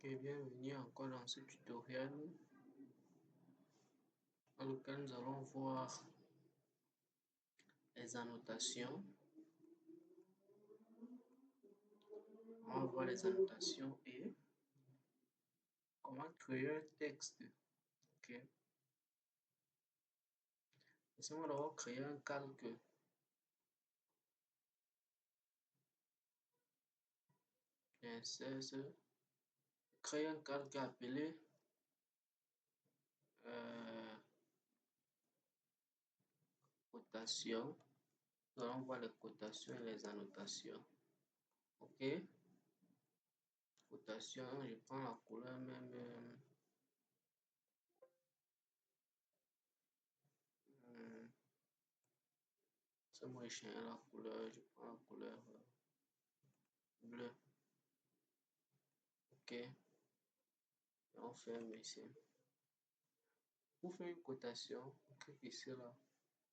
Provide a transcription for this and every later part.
Et bienvenue encore dans ce tutoriel dans lequel nous allons voir les annotations. On va voir les annotations et comment créer un texte. Ok. Laissez-moi d'abord créer un calque. Créer un calque appelé cotation. Nous allons voir les cotations et les annotations. Ok. Cotation, je prends la couleur même. C'est moi qui change la couleur. Je prends la couleur bleue. Ok. Et on ferme ici. Pour faire une cotation, on clique ici là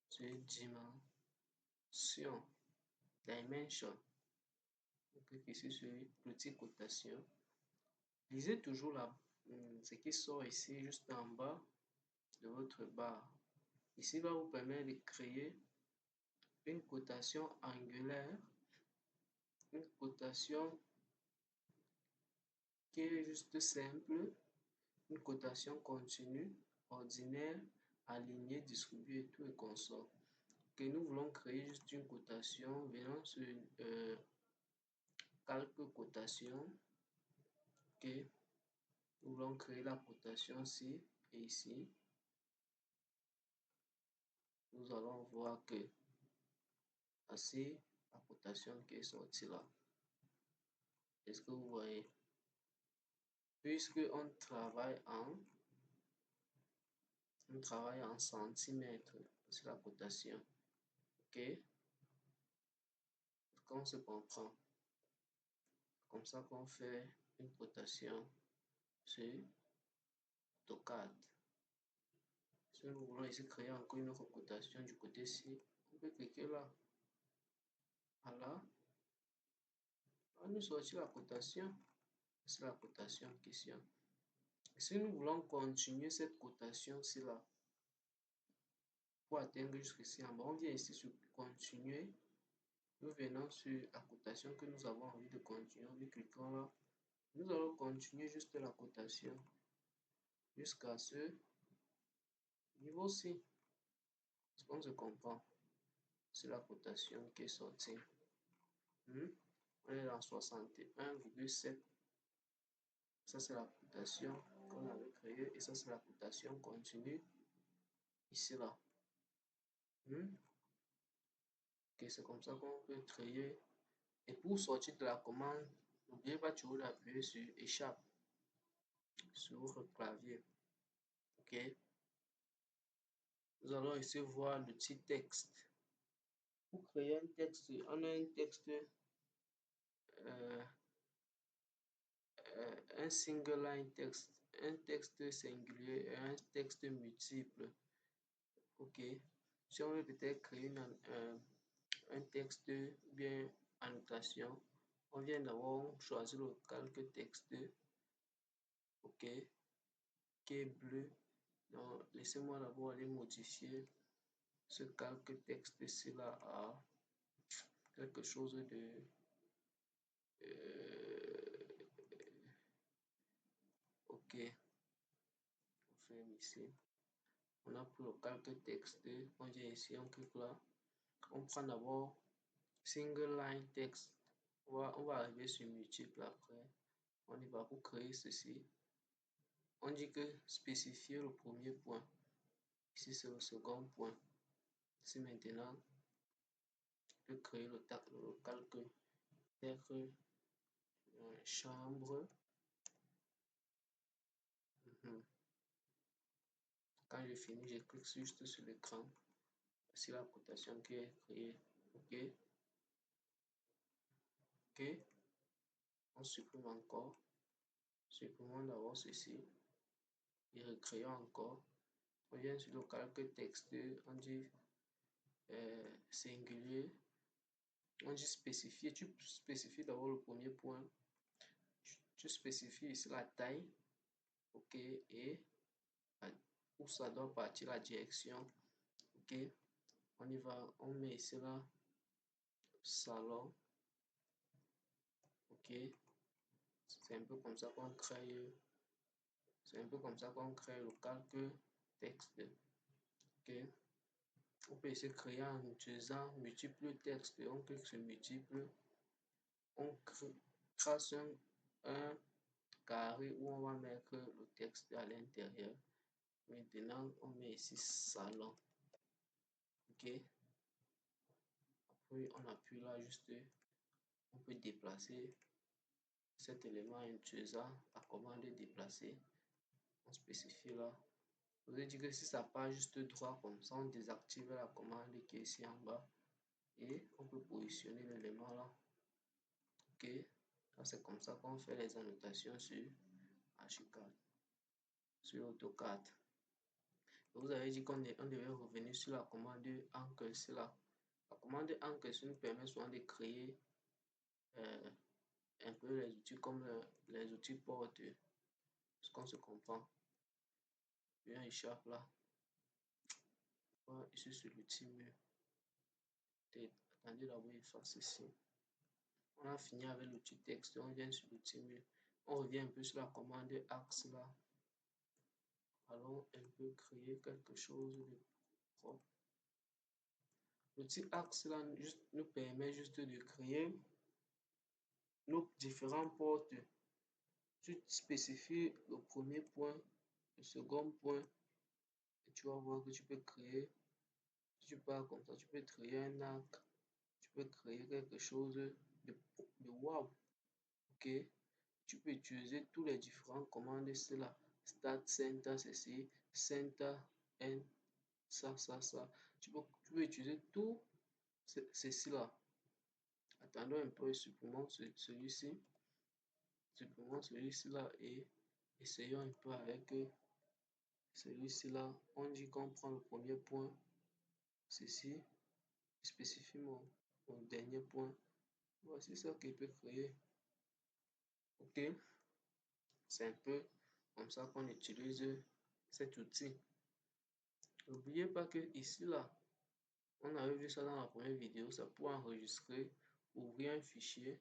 sur dimension. Dimension. On clique ici sur l'outil cotation. Lisez toujours là, ce qui sort ici juste en bas de votre barre. Ici va vous permettre de créer une cotation angulaire, une cotation qui est juste simple, une cotation continue, ordinaire, alignée, distribuée, tout et consort. Que nous voulons créer juste une cotation, venons sur calque cotation. Ok, nous voulons créer la cotation ici et ici. Nous allons voir que voici la cotation qui est sortie là. Est-ce que vous voyez? Puisque on travaille en centimètres, c'est la cotation. Ok, qu'on se comprend. Comme ça qu'on fait une cotation sur AutoCAD. Si nous voulons ici créer encore une autre cotation du côté-ci, on peut cliquer là. Voilà. On va nous sortir la cotation. C'est la cotation en question. Si nous voulons continuer cette cotation-ci là, pour atteindre jusqu'ici en bas, on vient ici sur continuer. Nous venons sur la cotation que nous avons envie de continuer. Nous cliquons là. Nous allons continuer juste la cotation jusqu'à ce niveau-ci. Est-ce qu'on se comprend? C'est la cotation qui est sortie. On est dans 61,7. Ça, c'est la cotation qu'on avait créée. Et ça, c'est la cotation continue. Ici, là. Ok, c'est comme ça qu'on peut créer. Et pour sortir de la commande, n'oubliez pas toujours d'appuyer sur échappe sur votre clavier. Ok. Nous allons ici voir l'outil texte. Pour créer un texte, on a un texte, un single line text, un texte singulier et un texte multiple. Ok. Si on veut peut-être créer un texte bien annotation, on vient d'abord choisir le calque texte. Ok. Qui est bleu. Donc, laissez-moi d'abord aller modifier ce calque texte ici là à quelque chose de ok. On ferme ici. On a pris le calque texte. On vient ici, on clique là. On prend d'abord single line text. On va arriver sur multiple après. On y va pour créer ceci. On dit que spécifier le premier point. Ici, c'est le second point. Ici, maintenant, je peux créer le calque chambre. Quand je finis, je clique juste sur l'écran. Voici la cotation qui est créée. Ok. Ok. On supprime encore. Supprimons d'abord ceci. Et recréons encore. On vient sur le calque texte. On dit singulier. On dit spécifier. Tu spécifies d'abord le premier point. tu spécifies ici la taille, ok, et où ça doit partir, la direction, ok. On y va, on met ici là, salon, ok. C'est un peu comme ça qu'on crée, le calque texte, ok. On peut essayer de créer en utilisant multiples textes. On clique sur multiples. On trace un carré où on va mettre le texte à l'intérieur. Maintenant, on met ici salon. Ok. Après, on appuie là juste. On peut déplacer cet élément en utilisant la commande déplacer. On spécifie là. Vous avez dit que si ça part juste droit comme ça, on désactive la commande qui est ici en bas. Et on peut positionner l'élément là. Ok. C'est comme ça qu'on fait les annotations sur Archicad, sur AutoCAD. Vous avez dit qu'on devait revenir sur la commande encre. La commande encre nous permet souvent de créer un peu les outils comme les outils porte, ce qu'on se comprend. Bien, échappe là. Ici sur l'outil mur. Attendez d'abord, il fasse ici. On a fini avec l'outil texte, on vient sur l'outil mur. On revient un peu sur la commande axe là. Allons un peu créer quelque chose de propre. L'outil axe là nous permet juste de créer nos différents portes. Tu spécifies le premier point, le second point, et tu vas voir que tu peux créer, si tu pars comme ça, tu peux créer un arc, tu peux créer quelque chose de wow. Ok, tu peux utiliser tous les différents commandes, c'est là, start center, ceci, center, n, ça. Tu peux utiliser tout ceci là. Attendons un peu, supprimons celui-ci. Supprimons celui-ci là et essayons un peu avec celui-ci là. On dit qu'on prend le premier point, ceci, spécifie mon dernier point. Voici ça qu'il peut créer. Ok, c'est un peu comme ça qu'on utilise cet outil. N'oubliez pas que ici là, on avait vu ça dans la première vidéo, ça peut enregistrer, ouvrir un fichier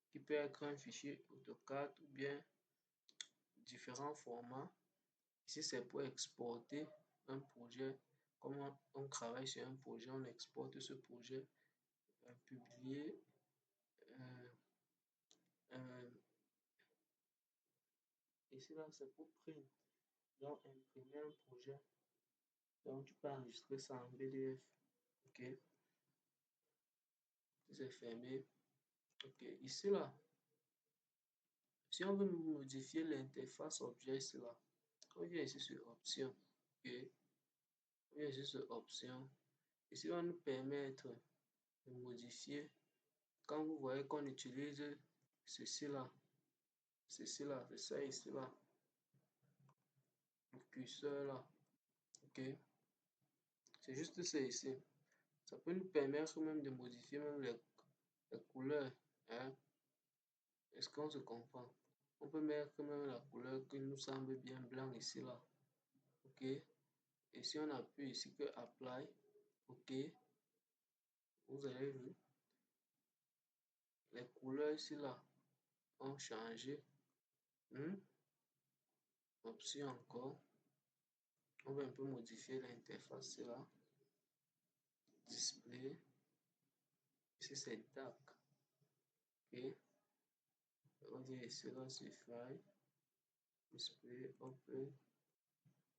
qui peut être un fichier AutoCAD ou bien différents formats. Ici, c'est pour exporter un projet. Comme on travaille sur un projet, on exporte ce projet, publier. Ici, là, c'est pour print. Donc, imprimer un projet. Donc, tu peux enregistrer ça en PDF. OK. C'est fermé. OK. Ici, là, si on veut modifier l'interface objet, ici, là, on vient ici sur Options. OK. On vient ici sur Options. Ici, on va nous permettre de modifier. Quand vous voyez qu'on utilise ceci là, c'est ça ici là, le curseur là, ok, c'est juste ça ici. Ça peut nous permettre même de modifier même les couleurs, hein. Est-ce qu'on se comprend? On peut mettre même la couleur qui nous semble bien blanc ici là, ok, et si on appuie ici que Apply, ok, vous avez vu, les couleurs ici là ont changé. Option encore. On va un peu modifier l'interface là. Display. Ici c'est dark. Ok. On vient ici là sur File. Display Open.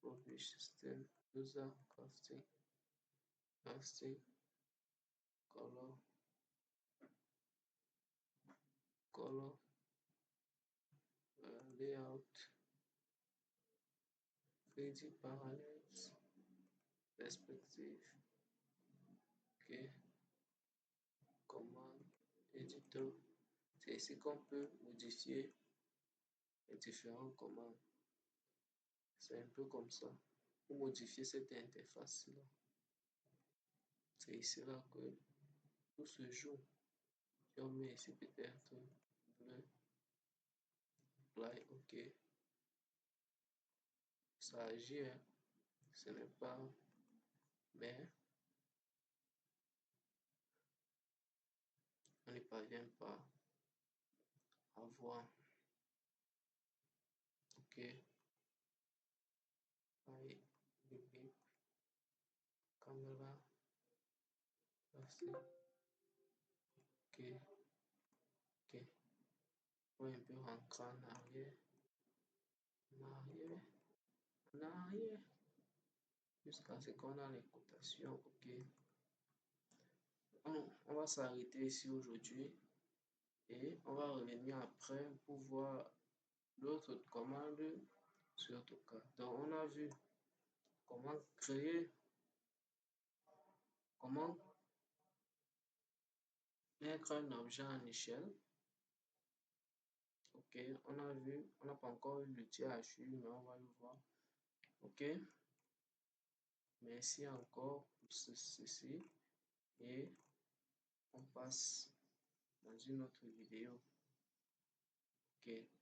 Publish System. User Crafting. Casting. Color. Layout. 3D Parallels. Perspective. Ok. Commande. Editor. C'est ici qu'on peut modifier les différentes commandes. C'est un peu comme ça. Pour modifier cette interface-là. C'est ici là que tout se joue. Et on met ici peut-être bleu. apply, ok. Ça agit, hein. Ce n'est pas, mais on n'y parvient pas à voir, ok. Allez, bip bip, caméra, passé, ok, ok. On va un peu rentrer en arrière, en arrière, en arrière, jusqu'à ce qu'on a les cotations, ok. On va s'arrêter ici aujourd'hui et on va revenir après pour voir l'autre commande sur AutoCAD. Donc on a vu comment créer, comment mettre un objet en échelle. Ok, on a vu, on n'a pas encore eu le THU, mais on va le voir. Ok, merci encore pour ceci et on passe dans une autre vidéo. Ok.